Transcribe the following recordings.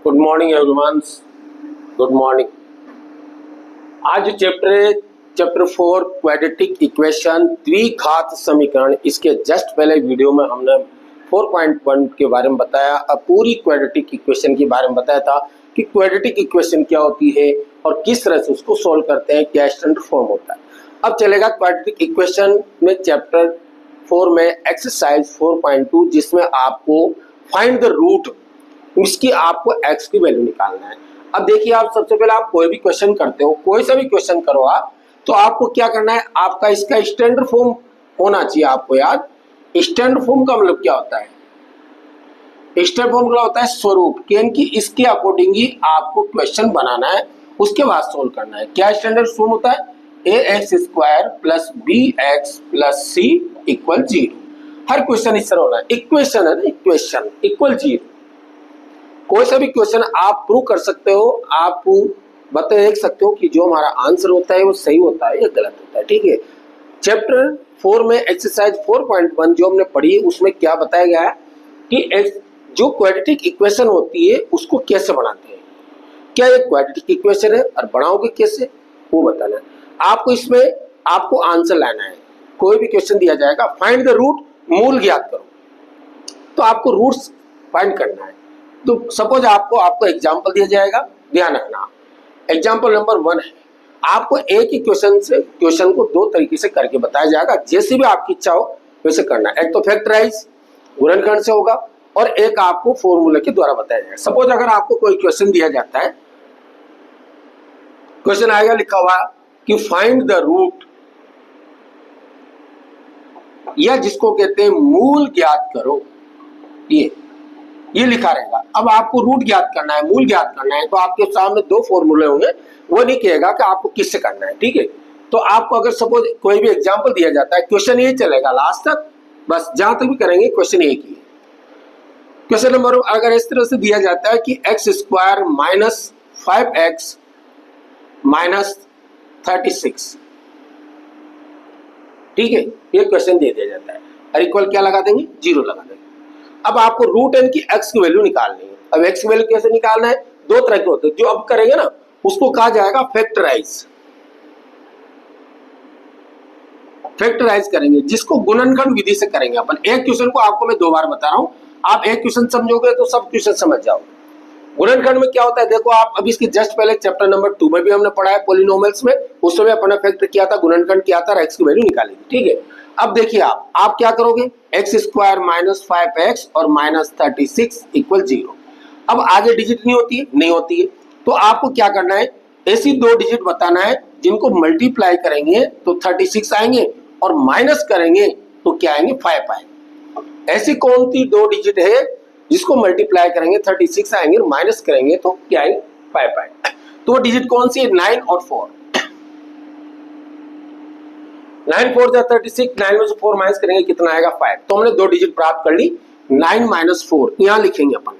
Good morning everyone, good morning. आज chapter 4 quadratic equation द्विघात समीकरण। इसके जस्ट पहले वीडियो में हमने 4.1 के बारे में बताया, अब पूरी क्वाड्रेटिक इक्वेशन के बारे में बताया था कि क्वाड्रेटिक इक्वेशन क्या होती है और किस तरह से उसको सॉल्व करते हैं, क्या स्टैंडर्ड फॉर्म होता है। अब चलेगा क्वाड्रेटिक इक्वेशन में चैप्टर 4 में एक्सरसाइज 4.2, जिसमें आपको फाइंड द रूट, इसकी आपको x की वैल्यू निकालना है। अब देखिए, आप सबसे पहले आप कोई भी क्वेश्चन करते हो, कोई सा भी क्वेश्चन करो आप, तो आपको क्या करना है, आपका इसका स्टैंडर्ड फॉर्म होना चाहिए। आपको याद, स्टैंडर्ड फॉर्म का मतलब क्या होता है? स्टैंडर्ड फॉर्म का होता है स्वरूप, कि इसके अकॉर्डिंग ही आपको क्वेश्चन बनाना है, उसके बाद सोल्व करना है। क्या स्टैंडर्ड फॉर्म होता है? ax² + bx + c = 0। हर क्वेश्चन इस तरह होना है। इक्वेशन है ना, इक्वेशन इक्वल 0। कोई सा भी क्वेश्चन आप प्रूव कर सकते हो, आप बता देख सकते हो कि जो हमारा आंसर होता है वो सही होता है या गलत होता है। ठीक है, चैप्टर 4 में एक्सरसाइज 4.1 जो हमने पढ़ी, उसमें क्या बताया गया है कि जो क्वाड्रेटिक इक्वेशन होती है उसको कैसे बनाते हैं, क्या ये क्वाड्रेटिक इक्वेशन है और बनाओगे कैसे, वो बताना है आपको। इसमें आपको आंसर लाना है। कोई भी क्वेश्चन दिया जाएगा, फाइंड द रूट, मूल ज्ञात करो, तो आपको रूट्स फाइंड करना है। तो सपोज आपको एग्जांपल दिया जाएगा, ध्यान रखना। एग्जांपल नंबर 1 है, आपको एक ही क्वेश्चन को दो तरीके से करके बताया जाएगा, जैसे भी आपकी इच्छा हो वैसे करना है। एक तो फैक्टराइज गुणनखंड से होगा और एक आपको फॉर्मूला के द्वारा बताया जाएगा। सपोज अगर आपको कोई क्वेश्चन दिया जाता है, क्वेश्चन आएगा लिखा हुआ कि फाइंड द रूट, या जिसको कहते हैं मूल ज्ञात करो, ये लिखा रहेगा। अब आपको रूट ज्ञात करना है, मूल ज्ञात करना है, तो आपके सामने दो फॉर्मूले होंगे, वो नहीं कहेगा कि आपको किससे करना है। ठीक है, तो आपको अगर सपोज कोई भी एग्जांपल दिया जाता है, क्वेश्चन ये चलेगा लास्ट तक, बस जहां तक भी करेंगे क्वेश्चन एक ही है। क्वेश्चन नंबर अगर इस तरह से दिया जाता है कि x² - 5x - 36, ठीक है, ये क्वेश्चन दे दिया जाता है और इक्वल क्या लगा देंगे, 0 लगा देंगे। अब आपको रूट n की x की वैल्यू निकालनी है। अब x की वैल्यू कैसे निकालना है? दो तरह के होते हैं, जो अब करेंगे ना उसको कहा जाएगा फैक्टराइज करेंगे, जिसको गुणनखंड विधि से करेंगे अपन। एक क्वेश्चन को आपको मैं 2 बार बता रहा हूं, आप एक क्वेश्चन समझोगे तो सब क्वेश्चन समझ जाओ। गुणनखंड में क्या होता है, देखो आप अभी इसके जस्ट पहले चैप्टर नंबर 2 में भी हमने पढ़ा है पॉलिनोमियल्स में, उस समय अपना फैक्टर किया था, गुणनखंड किया था, x की वैल्यू निकाली थी। ठीक है, अब देखिए आप क्या करोगे, x² - 5x और -36 = 0। अब आगे डिजिट नहीं होती है, तो आपको क्या करना है, ऐसी 2 डिजिट बताना है जिनको मल्टीप्लाई करेंगे तो 36 आएंगे और माइनस करेंगे तो क्या आएंगे, 5 आएंगे। ऐसी कौन सी 2 डिजिट है जिसको मल्टीप्लाई करेंगे 36 आएंगे और माइनस करेंगे तो क्या आएंगे, 5 आएंगे। तो वो डिजिट कौन सी है, 9 और 4। 9 4 जा 36, 9 में से 4 माइनस करेंगे कितना आएगा, 5। तो हमने 2 डिजिट प्राप्त कर ली। 9 - 4 यहां लिखेंगे अपन,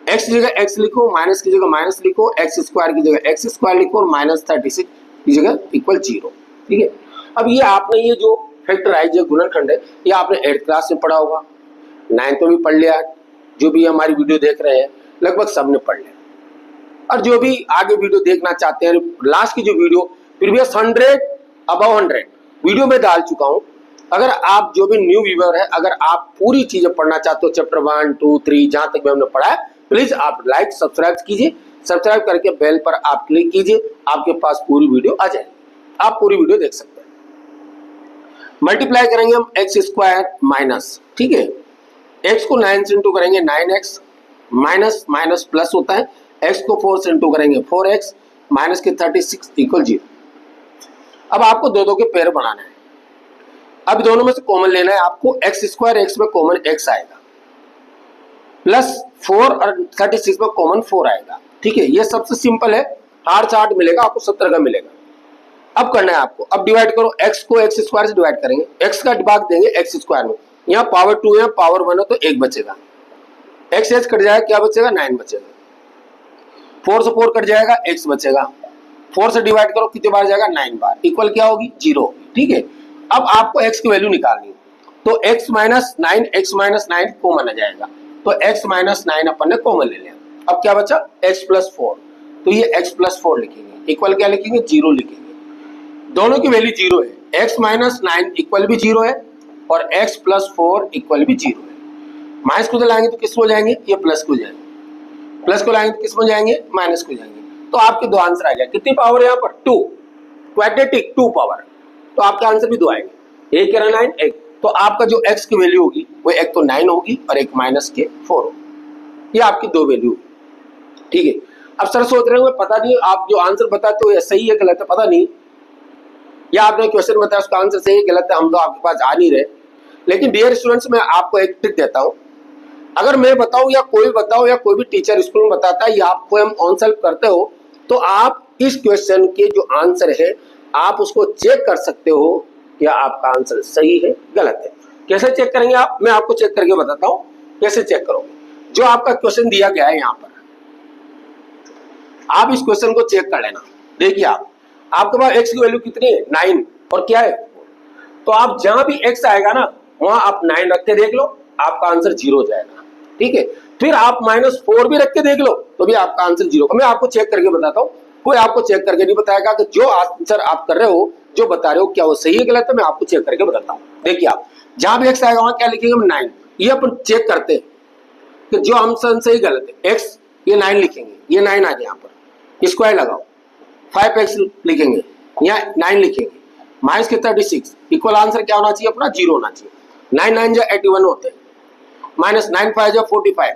x की जगह x लिखो, माइनस की जगह माइनस लिखो, x² की जगह x² लिखो और -36 की जगह = 0। ठीक है, अब ये आपने ये जो फैक्टराइज गुणनखंड है, ये आपने 8th क्लास में पढ़ा होगा, 9th में भी पढ़ लिया, जो भी हमारी वीडियो देख रहे हैं लगभग सबने पढ़ लिया। और जो भी आगे वीडियो देखना चाहते हैं, लास्ट की जो वीडियो प्रीवियस 100 अबव 100 वीडियो में डाल चुका हूं। अगर आप जो भी न्यू व्यूअर है, अगर आप पूरी चीजें पढ़ना चाहते हो, चैप्टर 1 2 3 जहां तक भी हमने पढ़ा है, प्लीज आप लाइक सब्सक्राइब कीजिए। सब्सक्राइब करके बेल पर आप क्लिक कीजिए, आपके पास पूरी वीडियो आ जाएगी, आप पूरी वीडियो देख सकते हैं। मल्टीप्लाई करेंगे हम x² माइनस, ठीक है, x को 9 से इंटू करेंगे 9x, माइनस माइनस प्लस होता है, x को 4 से इंटू करेंगे 4x, माइनस के 36 = 0। अब आपको दो के पेयर बनाना है। अब दोनों में से कॉमन लेना है आपको, x² x में कॉमन x आएगा, प्लस 4 और 36 में कॉमन 4 आएगा। ठीक है, ये सबसे सिंपल है, हार्ड चार्ट मिलेगा आपको 70 का मिलेगा। अब करना है आपको, अब डिवाइड करो, x को x² से डिवाइड करेंगे, x का भाग देंगे x² में, यहाँ पावर 2 है, पावर 1 है तो 1 बचेगा, x कट जाएगा, क्या बचेगा, 9 बचेगा। 4 से 4 कट जाएगा, x बचेगा। 4 से डिवाइड करो, कितने बार जाएगा, 9 बार, इक्वल क्या होगी, 0 होगी। ठीक है, अब आपको x की वैल्यू निकालनी है, तो x - 9 कॉमन आ जाएगा, तो x माइनस 9 अपन ने कॉमन ले लिया। अब क्या बचा x प्लस 4, तो ये x प्लस 4 लिखेंगे, इक्वल क्या लिखेंगे 0 लिखेंगे। दोनों की वैल्यू 0 है, x माइनस 9 इक्वल भी 0 है और x प्लस 4 इक्वल भी 0 है। माइनस को लाएंगे तो किस को जाएंगे, ये प्लस को जाएंगे, प्लस को लाएंगे तो किस में जाएंगे, माइनस को जाएंगे। तो आपके दो आंसर आ गया। कितनी पावर है यहाँ पर 2, क्वाड्रेटिक 2 पावर, तो आपका आंसर भी 2 आएंगे। एक कह 9 एक, तो आपका जो x की वैल्यू होगी वो एक तो 9 होगी और एक माइनस के 4 होगी। ये आपकी दो वैल्यू होगी, ठीक है। अब सर सोच रहे होंगे पता नहीं आप जो आंसर बताते हो ये सही है गलत है पता नहीं, या आपने क्वेश्चन बताया उसका आंसर सही है गलत है हम तो आपके पास आ नहीं रहे। लेकिन डियर स्टूडेंट्स मैं आपको एक ट्रिक देता हूं, अगर मैं बताऊं या कोई बताओ या कोई भी टीचर स्कूल में बताता है या आपको हम ऑन सेल्फ करते हो, तो आप इस क्वेश्चन के जो आंसर है आप उसको चेक कर सकते हो कि आपका आंसर सही है गलत है। कैसे चेक करेंगे आप, मैं आपको चेक करके बताता हूं कैसे चेक करोगे। जो आपका क्वेश्चन दिया गया है यहाँ पर आप इस क्वेश्चन को चेक कर लेना। देखिए आपके पास x की वैल्यू कितनी है 9 और क्या है, तो आप जहां भी x आएगा ना वहां आप 9 रख के देख लो, आपका आंसर 0 हो जाएगा, ठीक है। फिर आप -4 भी रख के देख लो तो भी आपका आंसर 0। मैं आपको चेक करके बताता हूँ, कोई आपको चेक करके नहीं बताएगा कि जो आंसर आप कर रहे हो जो बता रहे हो क्या वो सही है गलत है, मैं आपको चेक करके बताता हूँ। देखिए आप जहां भी x आएगा वहां क्या लिखेंगे हम 9, ये अपन चेक करते हैं कि जो आंसर सही गलत है। x ये 9 लिखेंगे, ये 9 आ गया यहाँ पर, स्क्वायर लगाओ, 5x लिखेंगे या 9 लिखेंगे, माइनस के 36 इक्वल आंसर क्या होना चाहिए अपना 0 होना चाहिए। 9 9 जा 81 होते हैं, माइनस 9 5 जा 45,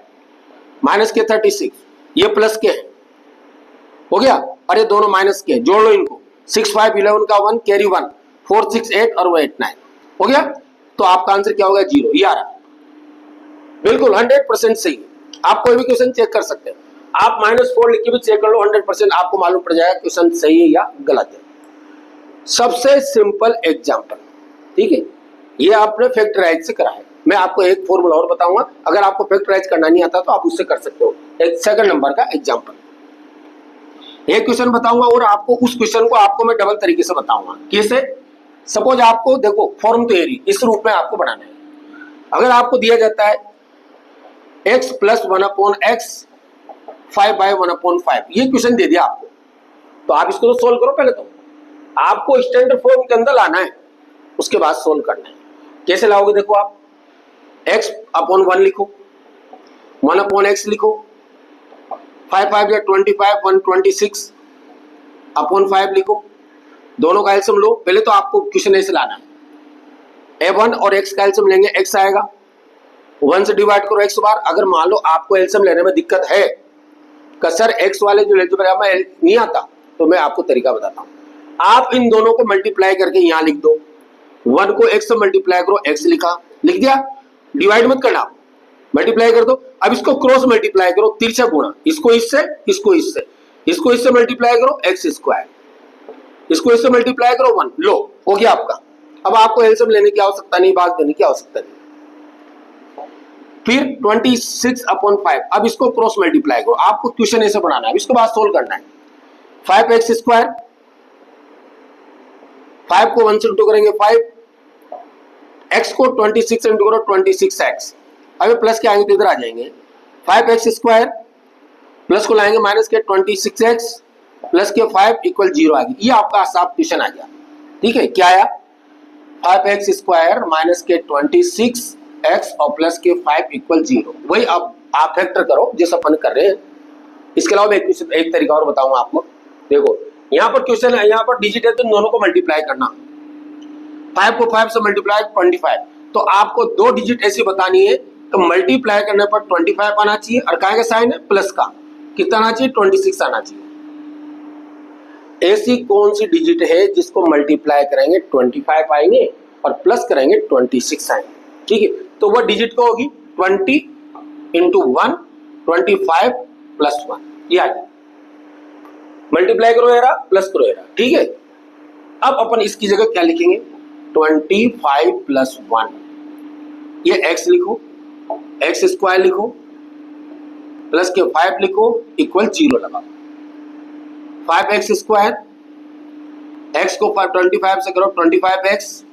माइनस के 36, ये प्लस के हैं हो गया, और ये दोनों माइनस के, जोड़ लो इनको, 6 5 11 का 1 कैरी 1 4 6 8 और वो 8 9 हो गया। तो आपका आंसर क्या होगा 0, ये आ रहा बिल्कुल 100% सही। आप कोई भी क्वेश्चन चेक कर सकते हैं, आप -4 लिख के भी चेक कर लो 100% आपको मालूम पड़ जाएगा क्वेश्चन सही है या गलत है। सबसे सिंपल एग्जांपल, ठीक है, ये आपने फैक्टराइज से करा है। मैं आपको एक फॉर्मूला और बताऊंगा, अगर आपको फैक्टराइज करना नहीं आता तो आप उससे कर सकते हो। एक सेकंड नंबर का एग्जांपल, एक क्वेश्चन बताऊंगा और आपको उस क्वेश्चन को आपको मैं डबल तरीके से बताऊंगा। कैसे, सपोज आपको देखो फॉर्म थ्योरी इस रूप में आपको बनाना है। अगर आपको दिया जाता है x प्लस 1/x 5/1/5, ये क्वेश्चन दे दिया आपको, तो आप इसको तो सोल्व करो। पहले तो आपको स्टैंडर्ड फॉर्म के अंदर लाना है, उसके बाद सोल्व करना है। कैसे लाओगे, देखो आप x/1 लिखो, 1/x लिखो, 5 5 या 25 126 अपॉन 5 लिखो, दोनों का एलसीएम लो। पहले तो आपको क्वेश्चन ऐसे लाना है, a1 और x का एलसीएम लेंगे, x आएगा, 1 से डिवाइड करो x बार। अगर मान लो आपको एलसीएम लेने में दिक्कत है कि सर x वाले जो एल्जेब्रा में नहीं आता, तो मैं आपको तरीका बताता हूँ। आप इन दोनों को मल्टीप्लाई करके यहाँ लिख दो, 1 को x से मल्टीप्लाई करो, x लिखा, लिख दिया, डिवाइड मत करना, मल्टीप्लाई कर दो। अब इसको क्रॉस मल्टीप्लाई करो, तिरछा गुणा, इसको इससे इसको इससे, इसको इससे मल्टीप्लाई करो x स्क्वायर, इसको इससे मल्टीप्लाई करो 1, लो हो गया आपका। अब आपको एलसीएम लेने की आवश्यकता नहीं, भाग देने की आवश्यकता नहीं। फिर 26/5, अब इसको क्रॉस मल्टीप्लाई करो, आपको क्वेश्चन ऐसे बनाना है, इसके बाद सोल्व करना है। 5x स्क्वायर, 5 को 1 से इंटू करेंगे 5, x को 26 से इंटू करो 26x, अब प्लस के आएंगे तो इधर आ जाएंगे, 5x स्क्वायर प्लस को लाएंगे माइनस के 26x प्लस के 5 इक्वल 0 आ गया। ये आपका साफ क्वेश्चन आ गया, ठीक है। क्या आया, 5x स्क्वायर माइनस के 26x और प्लस के 5 इक्वल 0। वही अब आप फैक्टर करो जैसे अपन कर रहे हैं। इसके अलावा एक तरीका और बताऊंगा आपको। देखो यहाँ पर क्वेश्चन है, यहाँ पर डिजिट है तो दोनों को मल्टीप्लाई करना, 5 को 5 से मल्टीप्लाई 25, तो आपको दो डिजिट ऐसी बतानी है तो मल्टीप्लाई करने पर 25 आना चाहिए, और कहाँ का साइन है प्लस का, कितना आना चाहिए 26 आना चाहिए। ऐसी कौन सी डिजिट है जिसको मल्टीप्लाई करेंगे 25 आएंगे और प्लस करेंगे 26 आएंगे, ठीक है। तो वह डिजिट को होगी 20 इंटू 1 25 प्लस 1, ये आ गया। मल्टीप्लाई करो एरा प्लस करो एरा, ठीक है। अब अपन इसकी जगह क्या लिखेंगे, 25 प्लस 1, ये x लिखो, x स्क्वायर लिखो, प्लस के 5 लिखो, इक्वल 0 लगाओ। 5x स्क्वायर, x को 25 से करो 25x,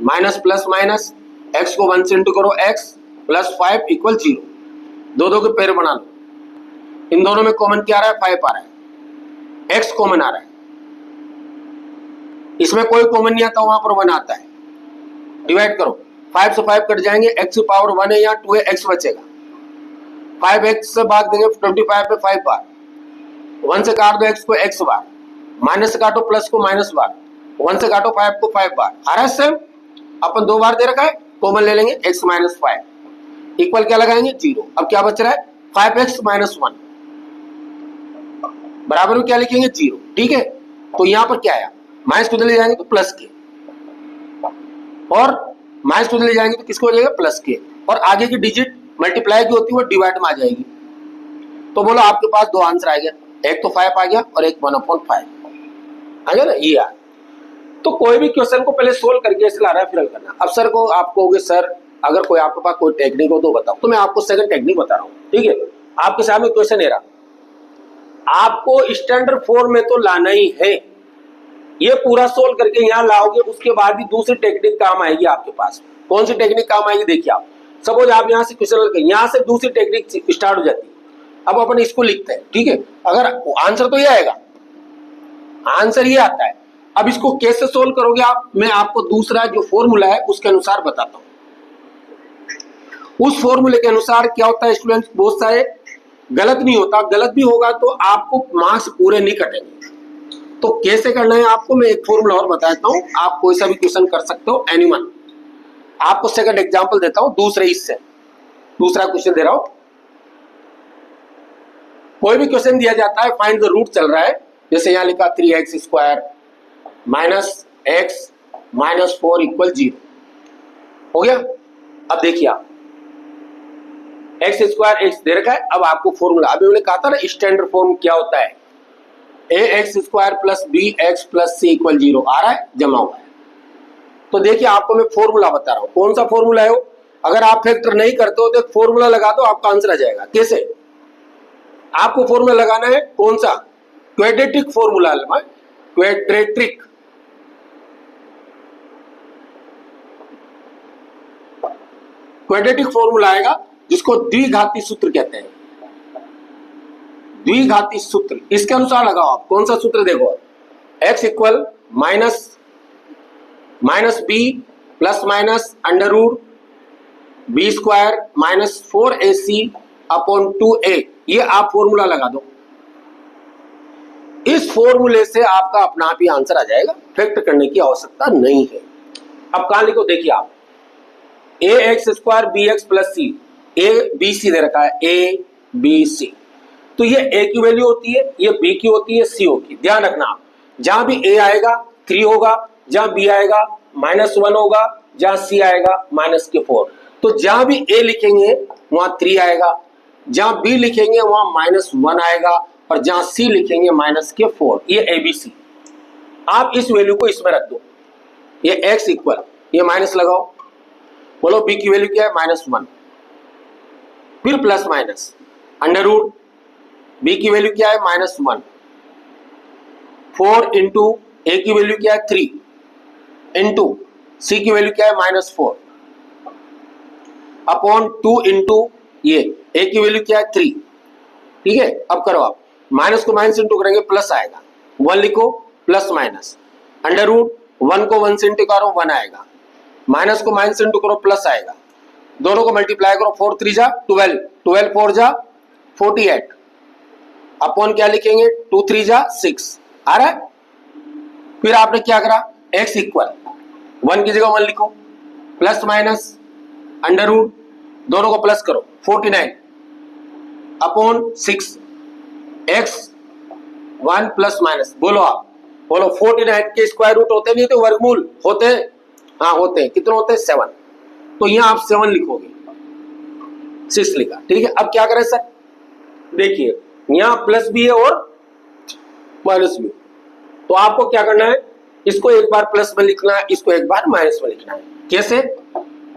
minus plus minus, x को 1 से इंटू करो x प्लस 5 इक्वल 0। दो दो के पेयर बना लो, इन दोनों में कॉमन क्या आ रहा है, 5 आ रहा है, x कॉमन आ रहा है, इसमें कोई कॉमन नहीं आता, वहां पर 1 आता है। डिवाइड करो, 5 से 5 कट जाएंगे, x की पावर 1 है, यहाँ 2 है, x बचेगा, 5x से भाग देंगे 25 पे 5 बार, 1 से काट दो x को x बार, माइनस से काटो प्लस को माइनस बार, 1 से काटो 5 को 5 बार, आ रहा है सेम। अपन 2 बार दे रखा है, कॉमन ले लेंगे, x माइनस 5 इक्वल क्या लगाएंगे, 0। अब क्या बच रहा है, 5x माइनस 1 बराबर में क्या लिखेंगे, 0। ठीक है, तो यहां पर क्या आया, माइनस को ले जाएंगे तो प्लस के, और माइनस को ले जाएंगे तो किसको हो जाएगा, प्लस के, और आगे की डिजिट मल्टीप्लाई की होती है वो डिवाइड में आ जाएगी। तो बोलो आपके पास 2 आंसर आ गया, एक तो 5 आ गया और एक 1/5 आ गया ना, ये यार। तो कोई भी क्वेश्चन को पहले सोल्व करके ऐसे ला रहा है, फिर हल करना। अब सर को आप कहोगे सर अगर कोई आपके पास कोई टेक्निक हो तो बताओ, तो मैं आपको सेकंड टेक्निक बता रहा हूँ। ठीक है, आपके सामने क्वेश्चन है रहा, आपको स्टैंडर्ड फॉर्म में तो लाना ही है, ये पूरा सोल्व करके यहाँ लाओगे, उसके बाद भी दूसरी टेक्निक काम आएगी आपके पास। कौन सी टेक्निक काम आएगी, देखिए आप। सपोज आप यहाँ से क्वेश्चन, यहाँ से दूसरी टेक्निक स्टार्ट हो जाती है। अब अपन इसको लिखते हैं, ठीक है, अगर आंसर तो ये आएगा, आंसर ये आता है। अब इसको कैसे सोल्व करोगे आप, मैं आपको दूसरा जो फॉर्मूला है उसके अनुसार बताता हूं। उस फॉर्मूले के अनुसार क्या होता है स्टूडेंट्स, बहुत सारे गलत नहीं होता, गलत भी होगा तो आपको मार्क्स पूरे नहीं कटेंगे। तो कैसे करना है आपको मैं एक फॉर्मूला और बताता हूं, आप कोई सा भी क्वेश्चन कर सकते हो, एनीवन। आपको सेकंड एग्जांपल देता हूं, दूसरे इससे दूसरा क्वेश्चन दे रहा हूं। कोई भी क्वेश्चन दिया जाता है, फाइंड द रूट चल रहा है, जैसे यहां लिखा 3x² minus x minus 4 equal 0 हो गया। अब देखिए आप x² x दे रखा है, अब आपको फॉर्मूला, अभी मैंने कहा था ना स्टैंडर्ड फॉर्म क्या होता है, ax² plus bx plus c equal 0 आ रहा है, जमा हुआ है। तो देखिए आपको मैं फॉर्मूला बता रहा हूं, कौन सा फॉर्मूला है वो। अगर आप फैक्टर नहीं करते हो तो एक फॉर्मूला लगा दो, आपका आंसर आ जाएगा। कैसे, आपको फॉर्मूला लगाना है कौन सा, quadratic formula, quadratic quadratic formula आएगा, जिसको द्विघाती सूत्र कहते हैं। द्विघाती सूत्र इसके अनुसार लगाओ आप। कौन सा सूत्र, देखो x equal minus b plus minus under root b² minus 4ac upon 2a, ये आप फॉर्मूला लगा दो। इस फॉर्मूले से आपका अपना आप ही आंसर आ जाएगा, फैक्टर करने की आवश्यकता नहीं है। अब कहां लिखो, देखिए आप ax² bx plus c, a b c दे रखा है, a b c, तो ये a की वैल्यू होती है, ये b की होती है, c होगी। ध्यान रखना आप, जहां भी a आएगा 3 होगा, जहां b आएगा -1 होगा, जहां c आएगा -4। तो जहां भी a लिखेंगे वहां 3 आएगा, जहां b लिखेंगे वहां -1 आएगा, और जहां c लिखेंगे -4। ये abc, आप इस वैल्यू को इसमें रख दो। ये x इक्वल, ये माइनस लगाओ, बोलो b की वैल्यू क्या है, -1, फिर plus minus under root b की वैल्यू क्या है, -1, 4 इंटू a की वैल्यू क्या है, 3 इंटू c की वैल्यू क्या है, -4 अपॉन 2 इंटू ये a की वैल्यू क्या है, 3। ठीक है, अब करो आप, माइनस को माइनस इंटू करेंगे प्लस आएगा, 1 लिखो प्लस माइनस अंडर रूट 1 को 1 से इंटू करो 1 आएगा, माइनस को माइनस इंटू करो प्लस आएगा, दोनों को मल्टीप्लाई करो, 4 3 जा 12, 12 4 जा 48 अपॉन क्या लिखेंगे, 2 3 जा 6 आ रहा है। फिर आपने क्या करा, x इक्वल 1 की जगह 1 लिखो, प्लस माइनस अंडर रूट दोनों को प्लस करो, 49 अपॉन 6 x 1 प्लस माइनस, बोलो आप, बोलो 49 के स्क्वायर रूट होते नहीं तो वर्गमूल होते हैं, हाँ होते हैं, कितने होते हैं, 7। तो यहां आप 7 लिखोगे, 6 लिखा। ठीक है, अब क्या करें सर, देखिए यहां प्लस भी है और माइनस भी, तो आपको क्या करना है, इसको एक बार प्लस में लिखना है, इसको एक बार माइनस में लिखना है। कैसे,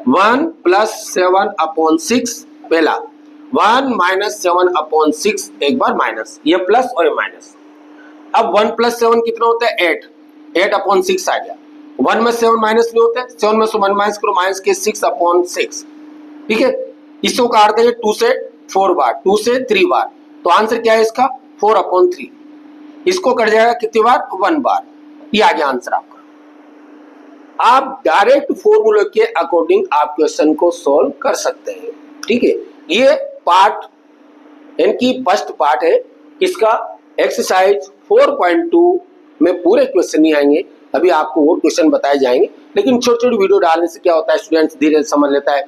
1 प्लस 7 अपॉन 6 पहला, 1 माइनस 7 अपॉन 6 एक बार माइनस, ये प्लस और ये माइनस। अब 1 प्लस 7 कितना होता है, 8, 8 अपॉन 6 आ गया। 1 में 7 माइनस नहीं होता है, 7 में से 1 माइनस करो, माइनस के 6 अपॉन 6। ठीक है, इसको काट देंगे 2 से 4 बार, 2 से 3 बार, तो आंसर क्या है इसका 4/3। इसको कट जाएगा कितनी बार 1 बार। ये आ गया आंसर आपका। आप डायरेक्ट फॉर्मूले के अकॉर्डिंग आप क्वेश्चन को सॉल्व कर सकते हैं। ठीक है, ये पार्ट इनकी फर्स्ट पार्ट है इसका। एक्सरसाइज 4.2 में पूरे क्वेश्चन नहीं आएंगे, अभी आपको और क्वेश्चन बताए जाएंगे, लेकिन छोटी छोटी वीडियो डालने से क्या होता है स्टूडेंट्स धीरे समझ लेता है।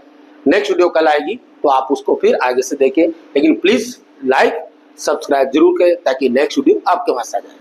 नेक्स्ट वीडियो कल आएगी तो आप उसको फिर आगे से देखें, लेकिन प्लीज लाइक सब्सक्राइब जरूर करें ताकि नेक्स्ट वीडियो आपके पास आ जाए।